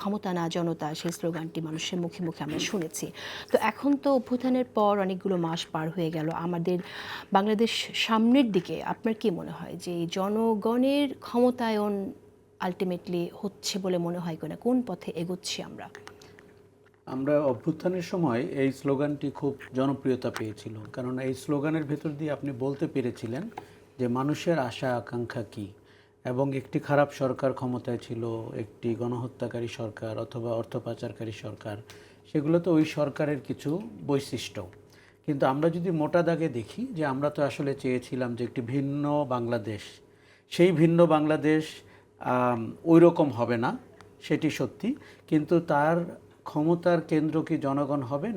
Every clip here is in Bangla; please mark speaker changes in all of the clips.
Speaker 1: ক্ষমতা না জনতা সেই স্লোগানটি মানুষের মুখে মুখে আমরা শুনেছি। তো এখন তো অভ্যুত্থানের পর অনেকগুলো মাস পার হয়ে গেল, আমাদের বাংলাদেশ সামনের দিকে আপনার কি মনে হয় যে এই জনগণের ক্ষমতায়ন আলটিমেটলি হচ্ছে বলে মনে হয় কিনা, কোন পথে এগোচ্ছি আমরা?
Speaker 2: আমরা অভ্যুত্থানের সময় এই স্লোগানটি খুব জনপ্রিয়তা পেয়েছিল, কারণ এই স্লোগানের ভেতর দিয়ে আপনি বলতে পেরেছিলেন যে মানুষের আশা আকাঙ্ক্ষা কী, এবং একটি খারাপ সরকার ক্ষমতায় ছিল, একটি গণহত্যাকারী সরকার অথবা অর্থ পাচারকারী সরকার, সেগুলো তো ওই সরকারের কিছু বৈশিষ্ট্য। কিন্তু আমরা যদি মোটা দাগে দেখি যে আমরা তো আসলে চেয়েছিলাম যে একটি ভিন্ন বাংলাদেশ, সেই ভিন্ন বাংলাদেশ ওই রকম হবে না, সেটি সত্যি। কিন্তু তার ক্ষমতার কেন্দ্র কি জনগণ হবেন,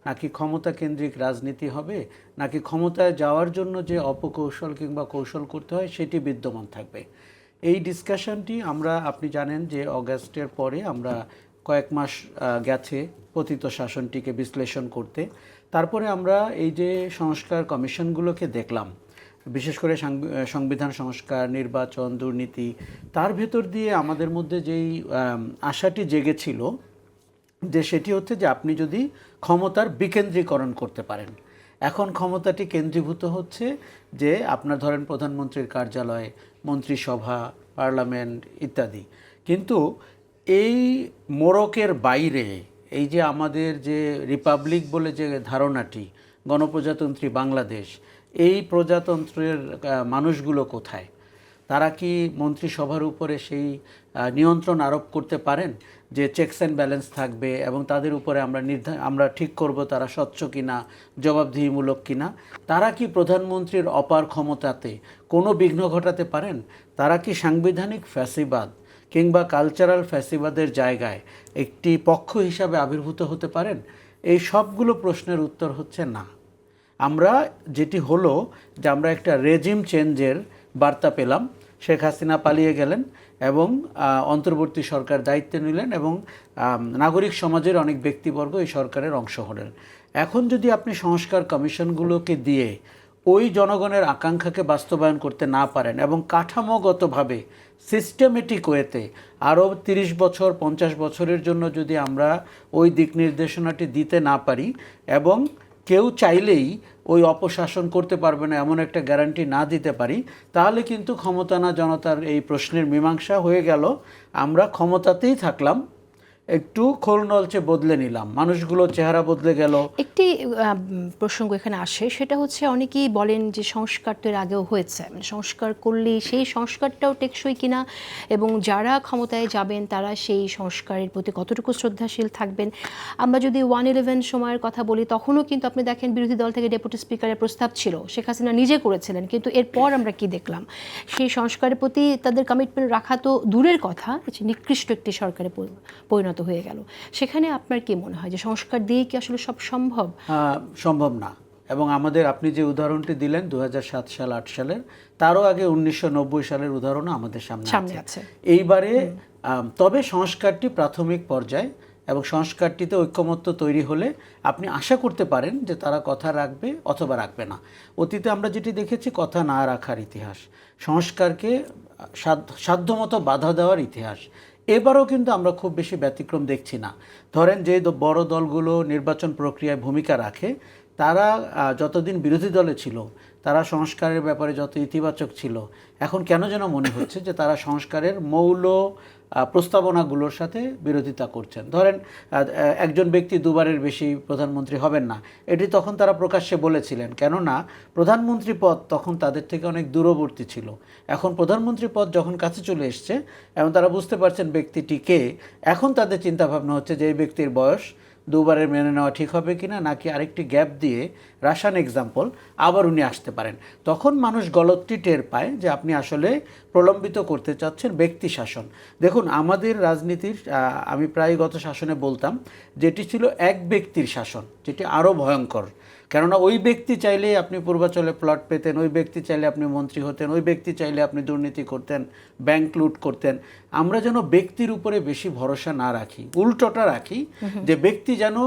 Speaker 2: নাকি ক্ষমতা কেন্দ্রিক রাজনীতি হবে, নাকি ক্ষমতায় যাওয়ার জন্য যে অপকৌশল কিংবা কৌশল করতে হয় সেটি বিদ্যমান থাকবে? এই ডিসকাশনটি আমরা, আপনি জানেন যে অগাস্টের পরে আমরা কয়েক মাস গেছে পতিত শাসনটিকে বিশ্লেষণ করতে। তারপরে আমরা এই যে সংস্কার কমিশনগুলোকে দেখলাম, বিশেষ করে সংবিধান সংস্কার, নির্বাচন, দুর্নীতি, তার ভেতর দিয়ে আমাদের মধ্যে যেই আশাটি জেগেছিল যে সেটি হচ্ছে যে আপনি যদি ক্ষমতার বিকেন্দ্রীকরণ করতে পারেন। এখন ক্ষমতাটি কেন্দ্রীভূত হচ্ছে যে আপনার ধরেন প্রধানমন্ত্রীর কার্যালয়, মন্ত্রিসভা, পার্লামেন্ট ইত্যাদি। কিন্তু এই মোড়কের বাইরে এই যে আমাদের যে রিপাবলিক বলে যে ধারণাটি, গণপ্রজাতন্ত্রী বাংলাদেশ, এই প্রজাতন্ত্রের মানুষগুলো কোথায়? তারা কি মন্ত্রিসভার উপরে সেই নিয়ন্ত্রণ আরোপ করতে পারেন যে চেকস অ্যান্ড ব্যালেন্স থাকবে এবং তাদের উপরে আমরা ঠিক করব তারা স্বচ্ছ কিনা, জবাবদিহিমূলক কিনা? তারা কি প্রধানমন্ত্রীর অপার ক্ষমতাতে কোনো বিঘ্ন ঘটাতে পারেন? তারা কি সাংবিধানিক ফ্যাসিবাদ কিংবা কালচারাল ফ্যাসিবাদের জায়গায় একটি পক্ষ হিসাবে আবির্ভূত হতে পারেন? এই সবগুলো প্রশ্নের উত্তর হচ্ছে না। আমরা যেটি হলো যে আমরা একটা রেজিম চেঞ্জের বার্তা পেলাম। শেখ হাসিনা পালিয়ে গেলেন এবং অন্তর্বর্তী সরকার দায়িত্ব নিলেন এবং নাগরিক সমাজের অনেক ব্যক্তিবর্গ এই সরকারের অংশ হলেন। এখন যদি আপনি সংস্কার কমিশনগুলোকে দিয়ে ওই জনগণের আকাঙ্ক্ষাকে বাস্তবায়ন করতে না পারেন এবং কাঠামোগতভাবে সিস্টেমেটিক ওয়েতে আরও 30 বছর 50 বছরের জন্য যদি আমরা ওই দিক নির্দেশনাটি দিতে না পারি এবং কেউ চাইলেই ওই অপশাসন করতে পারবে না এমন একটা গ্যারান্টি না দিতে পারি, তাহলে কিন্তু ক্ষমতা না জনতার এই প্রশ্নের মীমাংসা হয়ে গেল। আমরা ক্ষমতাতেই থাকলাম, একটু খোল নলচে বদলে নিলাম, মানুষগুলো চেহারা বদলে গেল।
Speaker 1: একটি প্রসঙ্গ এখানে আসে, সেটা হচ্ছে অনেকেই বলেন যে সংস্কার তো এর আগেও হয়েছে, মানে সংস্কার করলে সেই সংস্কারটাও টেকসই কিনা এবং যারা ক্ষমতায় যাবেন তারা সেই সংস্কারের প্রতি কতটুকু শ্রদ্ধাশীল থাকবেন। আমরা যদি 111 সময়ের কথা বলি, তখনও কিন্তু আপনি দেখেন বিরোধী দল থেকে ডেপুটি স্পিকারের প্রস্তাব ছিল, শেখ হাসিনা নিজে করেছিলেন, কিন্তু এরপর আমরা কি দেখলাম? সেই সংস্কারের প্রতি তাদের কমিটমেন্ট রাখা তো দূরের কথা, নিকৃষ্ট একটি সরকারে পরিণত হয়ে গেল। সেখানে আপনার কি মনে হয় যে সংস্কার দিয়ে কি আসলে সব সম্ভব?
Speaker 2: সম্ভব না। এবং আমাদের আপনি যে উদাহরণটি দিলেন 2007 সাল 8 সালের, তারও আগে 1990 সালের উদাহরণও আমাদের সামনে আছে এইবারে। তবে সংস্কারটি প্রাথমিক পর্যায়ে এবং সংস্কারটিতে ঐক্যমত্য তৈরি হলে আপনি আশা করতে পারেন যে তারা কথা রাখবে অথবা রাখবে না। অতীতে আমরা যেটি দেখেছি কথা না রাখার ইতিহাস, সংস্কারকে সাধ্যমতো বাধা দেওয়ার ইতিহাস। এবারও কিন্তু আমরা খুব বেশি ব্যতিক্রম দেখছি না। ধরেন যে বড় দলগুলো নির্বাচন প্রক্রিয়ায় ভূমিকা রাখে, তারা যতদিন বিরোধী দলে ছিল তারা সংস্কারের ব্যাপারে যত ইতিবাচক ছিল, এখন কেন যেন মনে হচ্ছে যে তারা সংস্কারের মৌল প্রস্তাবনাগুলোর সাথে বিরোধিতা করছেন। ধরেন একজন ব্যক্তি দুবারের বেশি প্রধানমন্ত্রী হবেন না, এটি তখন তারা প্রকাশ্যে বলেছিলেন, কেননা প্রধানমন্ত্রী পদ তখন তাদের থেকে অনেক দূরবর্তী ছিল। এখন প্রধানমন্ত্রী পদ যখন কাছে চলে এসছে এবং তারা বুঝতে পারছেন ব্যক্তিটি কে, এখন তাদের চিন্তাভাবনা হচ্ছে যে এই ব্যক্তির বয়স দুবারের মেনে নেওয়া ঠিক হবে কিনা, নাকি আরেকটি গ্যাপ দিয়ে রাশিয়ান এক্সাম্পল আবার উনি আসতে পারেন। তখন মানুষ গলতটি টের পায় যে আপনি আসলে প্রলম্বিত করতে চাচ্ছেন ব্যক্তি শাসন। দেখুন আমাদের রাজনীতির, আমি প্রায় গত শাসনে বলতাম যেটি ছিল এক ব্যক্তির শাসন, যেটি আরও ভয়ঙ্কর। কেননা ওই ব্যক্তি চাইলে আপনি পূর্বাচলে প্লট পেতেন, ওই ব্যক্তি চাইলে আপনি মন্ত্রী হতেন, ওই ব্যক্তি চাইলে আপনি দুর্নীতি করতেন, ব্যাংক লুট করতেন। আমরা যেন ব্যক্তির উপরে বেশি ভরসা না রাখি, উল্টোটা রাখি, যে ব্যক্তি যেন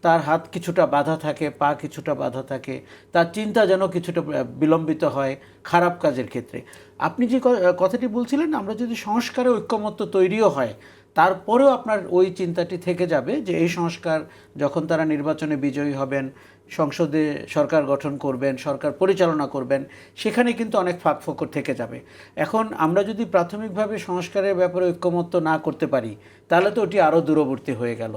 Speaker 2: তার হাত কিছুটা বাধা থাকে, পা কিছুটা বাধা থাকে, তার চিন্তা যেন কিছুটা বিলম্বিত হয় খারাপ কাজের ক্ষেত্রে। আপনি যে কথাটি বলছিলেন, আমরা যদি সংস্কারে ঐক্যমত্য তৈরিও হয়, তারপরেও আপনার ওই চিন্তাটি থেকে যাবে যে এই সংস্কার যখন তারা নির্বাচনে বিজয়ী হবেন, সংসদে সরকার গঠন করবেন, সরকার পরিচালনা করবেন, সেখানে কিন্তু অনেক ফাঁকফোকর থেকে যাবে। এখন আমরা যদি প্রাথমিকভাবে সংস্কারের ব্যাপারে ঐক্যমত্য না করতে পারি, তাহলে তো ওটি আরও দূরবর্তী হয়ে গেল।